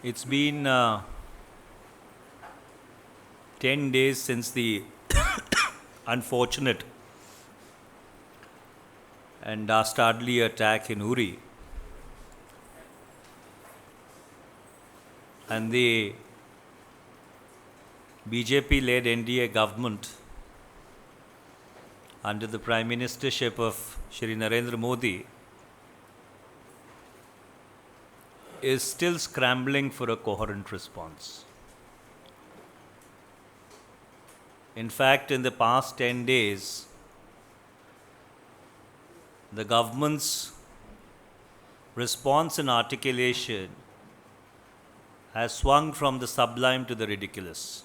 It's been 10 days since the unfortunate and dastardly attack in Uri, and the BJP led NDA government under the Prime Ministership of Shri Narendra Modi is still scrambling for a coherent response. In fact, in the past 10 days, the government's response and articulation has swung from the sublime to the ridiculous.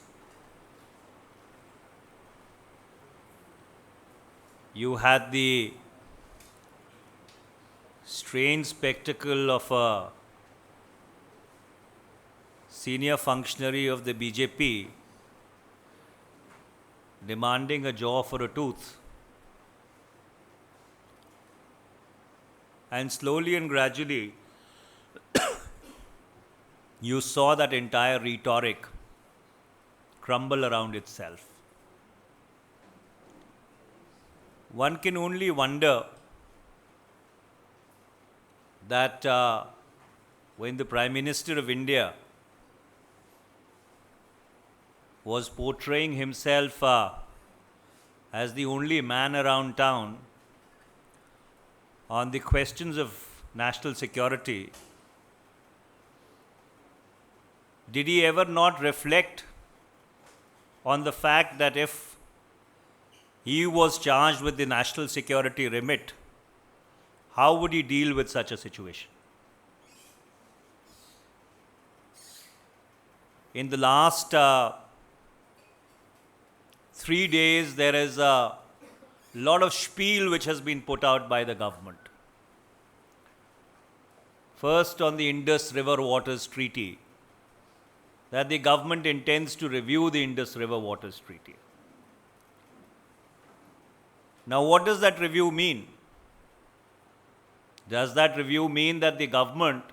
You had the strange spectacle of a senior functionary of the BJP demanding a jaw for a tooth. And slowly and gradually, you saw that entire rhetoric crumble around itself. One can only wonder that when the Prime Minister of India was portraying himself as the only man around town on the questions of national security, did he ever not reflect on the fact that if he was charged with the national security remit, how would he deal with such a situation? In the last 3 days, there is a lot of spiel which has been put out by the government. First, on the Indus River Waters Treaty, that the government intends to review the Indus River Waters Treaty. Now, what does that review mean? Does that review mean that the government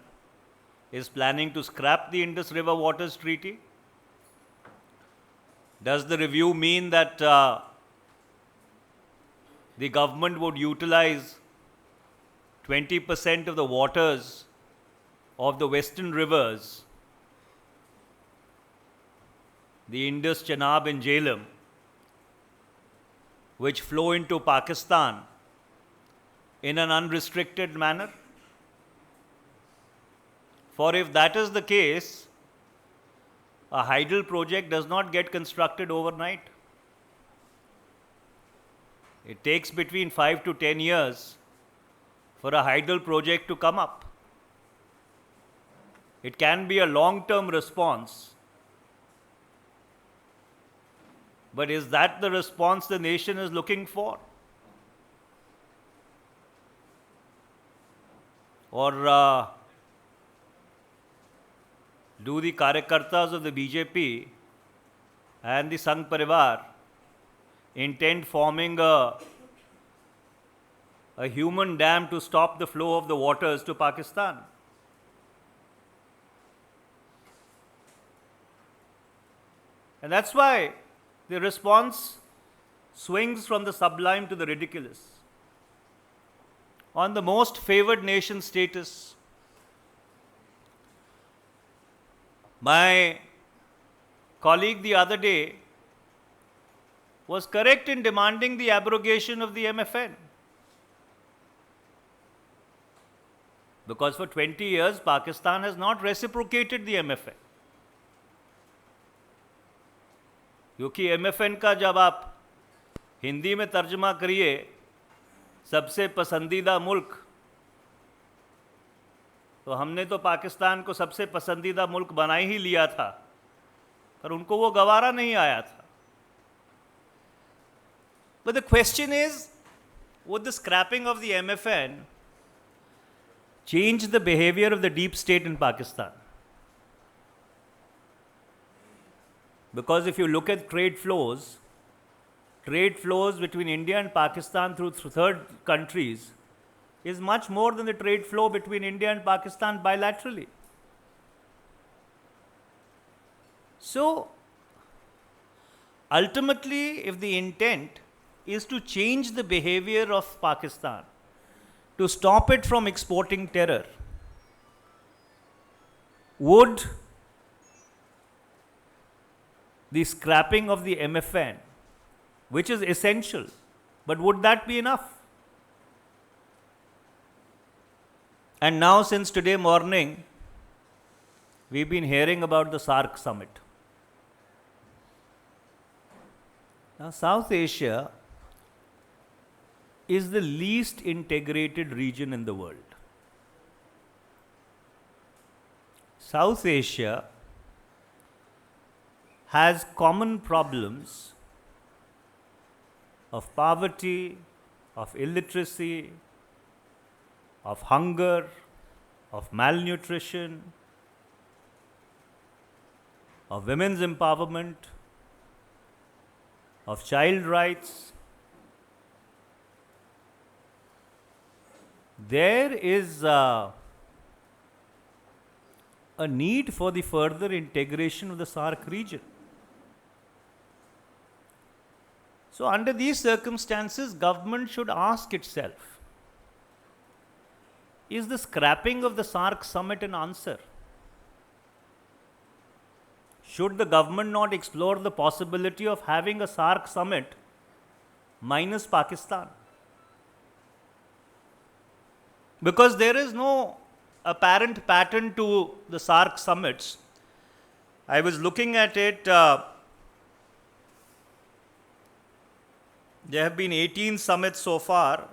is planning to scrap the Indus River Waters Treaty? Does the review mean that the government would utilize 20% of the waters of the western rivers, the Indus, Chenab and Jhelum, which flow into Pakistan in an unrestricted manner? For if that is the case, a hydel project does not get constructed overnight. It takes between 5 to 10 years for a hydel project to come up. It can be a long-term response. But is that the response the nation is looking for? Or do the Karyakartas of the BJP and the Sangh Parivar intend forming a human dam to stop the flow of the waters to Pakistan? And that's why the response swings from the sublime to the ridiculous. On the most favored nation status, my colleague the other day was correct in demanding the abrogation of the MFN. Because for 20 years, Pakistan has not reciprocated the MFN. क्योंकि MFN का जब आप हिंदी में तर्जमा करिए, सबसे पसंदीदा मुल्क, तो हमने तो पाकिस्तान को सबसे पसंदीदा मुल्क बना ही लिया था, पर उनको वो गवारा नहीं आया था. But the question is, would the scrapping of the MFN change the behavior of the deep state in Pakistan? Because if you look at trade flows between India and Pakistan through third countries is much more than the trade flow between India and Pakistan bilaterally. So, ultimately, if the intent is to change the behavior of Pakistan, to stop it from exporting terror, would the scrapping of the MFN, which is essential, but would that be enough? And now, since today morning, we've been hearing about the SAARC summit. Now, South Asia is the least integrated region in the world. South Asia has common problems of poverty, of illiteracy, of hunger, of malnutrition, of women's empowerment, of child rights. There is a need for the further integration of the SAARC region. So, under these circumstances, government should ask itself, is the scrapping of the SAARC summit an answer? Should the government not explore the possibility of having a SAARC summit minus Pakistan? Because there is no apparent pattern to the SAARC summits. I was looking at it. There have been 18 summits so far.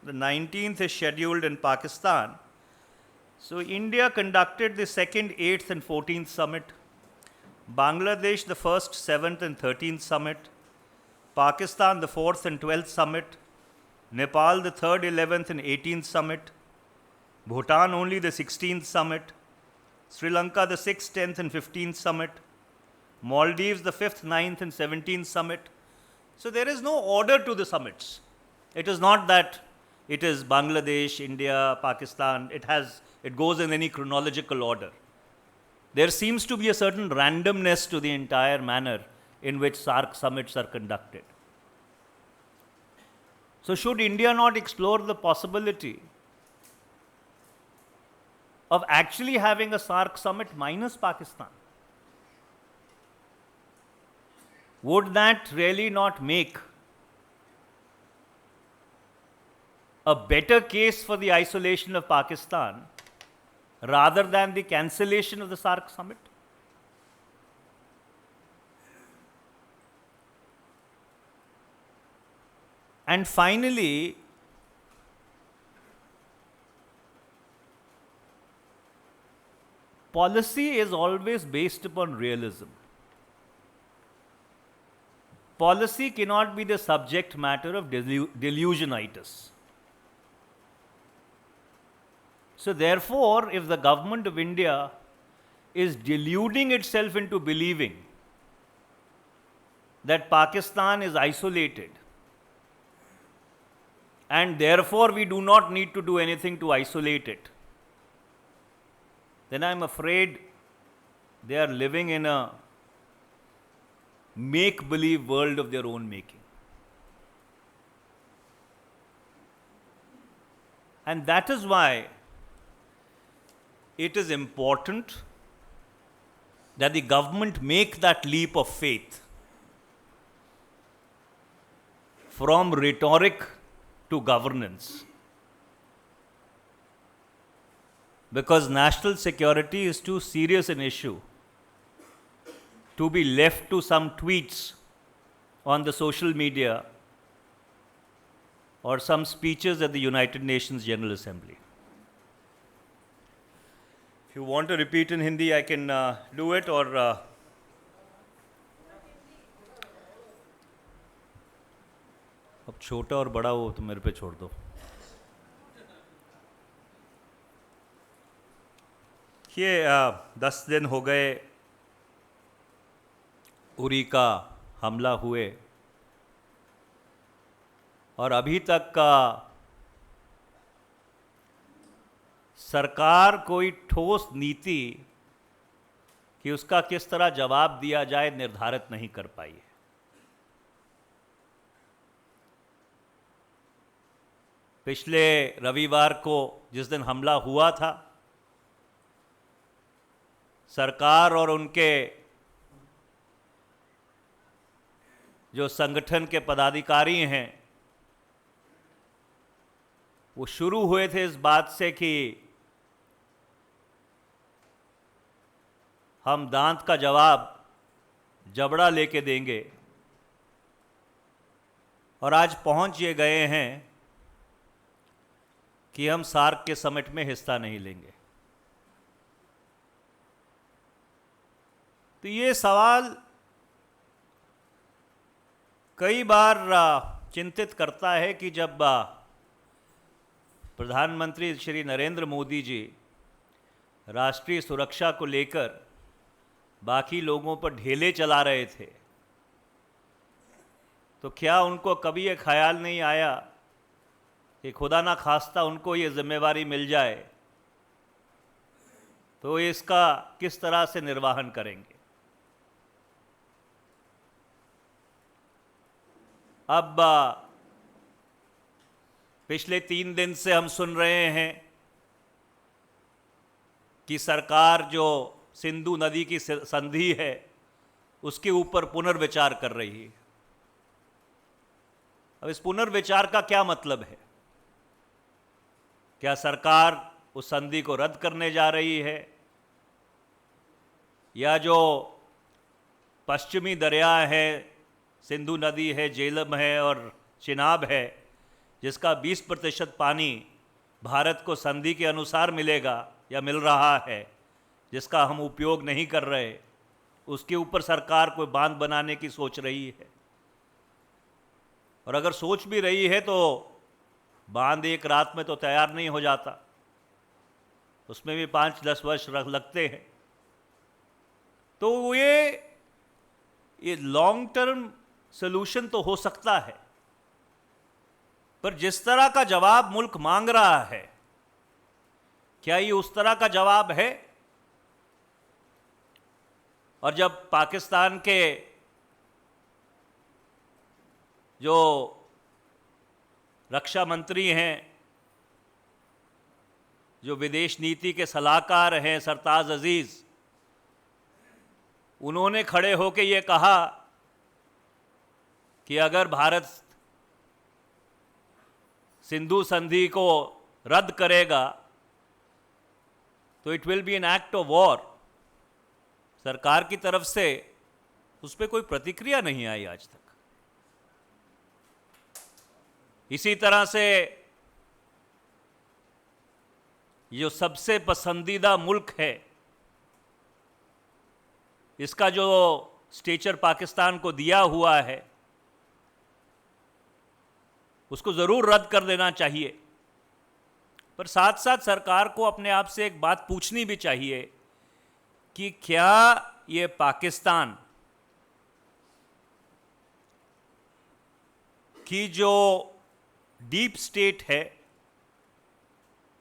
The 19th is scheduled in Pakistan. So India conducted the 2nd, 8th and 14th summit. Bangladesh the 1st, 7th and 13th summit. Pakistan the 4th and 12th summit. Nepal the 3rd, 11th and 18th summit. Bhutan only the 16th summit. Sri Lanka the 6th, 10th and 15th summit. Maldives the 5th, 9th and 17th summit. So there is no order to the summits. It is not that it is Bangladesh, India, Pakistan. It goes in any chronological order. There seems to be a certain randomness to the entire manner in which SAARC summits are conducted. So should India not explore the possibility of actually having a SAARC summit minus Pakistan? Would that really not make a better case for the isolation of Pakistan rather than the cancellation of the SAARC summit? And finally, policy is always based upon realism. Policy cannot be the subject matter of delusionitis. So therefore, if the government of India is deluding itself into believing that Pakistan is isolated and therefore we do not need to do anything to isolate it, then I am afraid they are living in a make-believe world of their own making. And that is why it is important that the government make that leap of faith from rhetoric to governance. Because national security is too serious an issue to be left to some tweets on the social media or some speeches at the United Nations General Assembly. If you want to repeat in Hindi, I can do it, or अब छोटा और बड़ा हो तो मेरे पे छोड़ दो. ये 10 दिन हो गए उरी का हमला हुए और अभी तक का सरकार कोई ठोस नीति कि उसका किस तरह जवाब दिया जाए निर्धारित नहीं कर पाई है। पिछले रविवार को जिस दिन हमला हुआ था, सरकार और उनके जो संगठन के पदाधिकारी हैं वो शुरू हुए थे इस बात से कि हम दांत का जवाब जबड़ा लेके देंगे, और आज पहुंच ये गए हैं कि हम सार्क के समिट में हिस्सा नहीं लेंगे। तो ये सवाल कई बार चिंतित करता है कि जब प्रधानमंत्री श्री नरेंद्र मोदी जी राष्ट्रीय सुरक्षा को लेकर बाकी लोगों पर ढेले चला रहे थे, तो क्या उनको कभी ये ख्याल नहीं आया कि खुदा ना खास्ता उनको ये जिम्मेवारी मिल जाए तो इसका किस तरह से निर्वहन करेंगे। अब पिछले 3 दिन से हम सुन रहे हैं कि सरकार जो सिंधु नदी की संधि है उसके ऊपर पुनर्विचार कर रही है। अब इस पुनर्विचार का क्या मतलब है? क्या सरकार उस संधि को रद्द करने जा रही है, या जो पश्चिमी दरिया है, सिंधु नदी है, झेलम है और चिनाब है, जिसका 20% पानी भारत को संधि के अनुसार मिलेगा या मिल रहा है, जिसका हम उपयोग नहीं कर रहे, उसके ऊपर सरकार कोई बांध बनाने की सोच रही है। और अगर सोच भी रही है तो बांध एक रात में तो तैयार नहीं हो जाता, उसमें भी 5-10 वर्ष लगते हैं। तो ये लॉन्ग टर्म सॉल्यूशन तो हो सकता है, पर जिस तरह का जवाब मुल्क मांग रहा है, क्या ये उस तरह का जवाब है? और जब पाकिस्तान के जो रक्षा मंत्री हैं, जो विदेश नीति के सलाहकार हैं, सरताज अजीज, उन्होंने खड़े होकर ये कहा कि अगर भारत सिंधु संधि को रद्द करेगा तो it will be an act of war. सरकार की तरफ से उस पर कोई प्रतिक्रिया नहीं आई आज तक। इसी तरह से जो सबसे पसंदीदा मुल्क है, इसका जो स्टेचर पाकिस्तान को दिया हुआ है, उसको ज़रूर रद्द कर देना चाहिए। पर साथ साथ सरकार को अपने आप से एक बात पूछनी भी चाहिए कि क्या ये पाकिस्तान की जो डीप स्टेट है,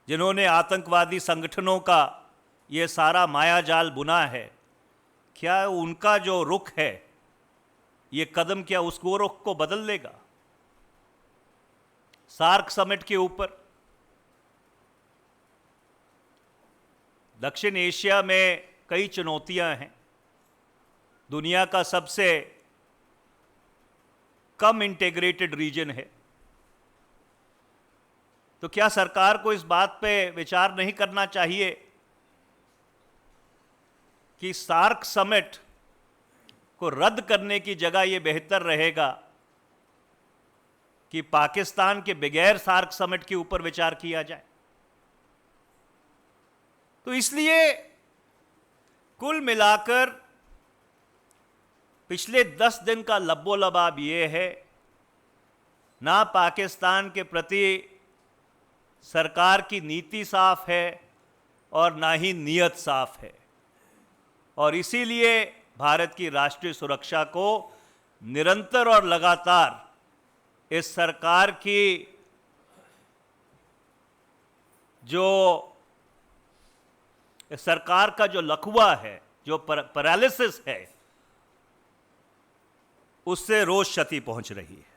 जिन्होंने आतंकवादी संगठनों का ये सारा मायाजाल बुना है, क्या उनका जो रुख है, ये कदम क्या उसको रुख को बदल लेगा? सार्क समिट के ऊपर दक्षिण एशिया में कई चुनौतियां हैं। दुनिया का सबसे कम इंटीग्रेटेड रीजन है। तो क्या सरकार को इस बात पे विचार नहीं करना चाहिए कि सार्क समिट को रद्द करने की जगह ये बेहतर रहेगा कि पाकिस्तान के बगैर सार्क समिट के ऊपर विचार किया जाए? तो इसलिए कुल मिलाकर पिछले 10 दिन का लबोलबाब ये है, ना पाकिस्तान के प्रति सरकार की नीति साफ है और ना ही नीयत साफ है। और इसीलिए भारत की राष्ट्रीय सुरक्षा को निरंतर और लगातार इस सरकार की जो सरकार का जो लकवा है, जो पैरालिसिस है, उससे रोज क्षति पहुंच रही है।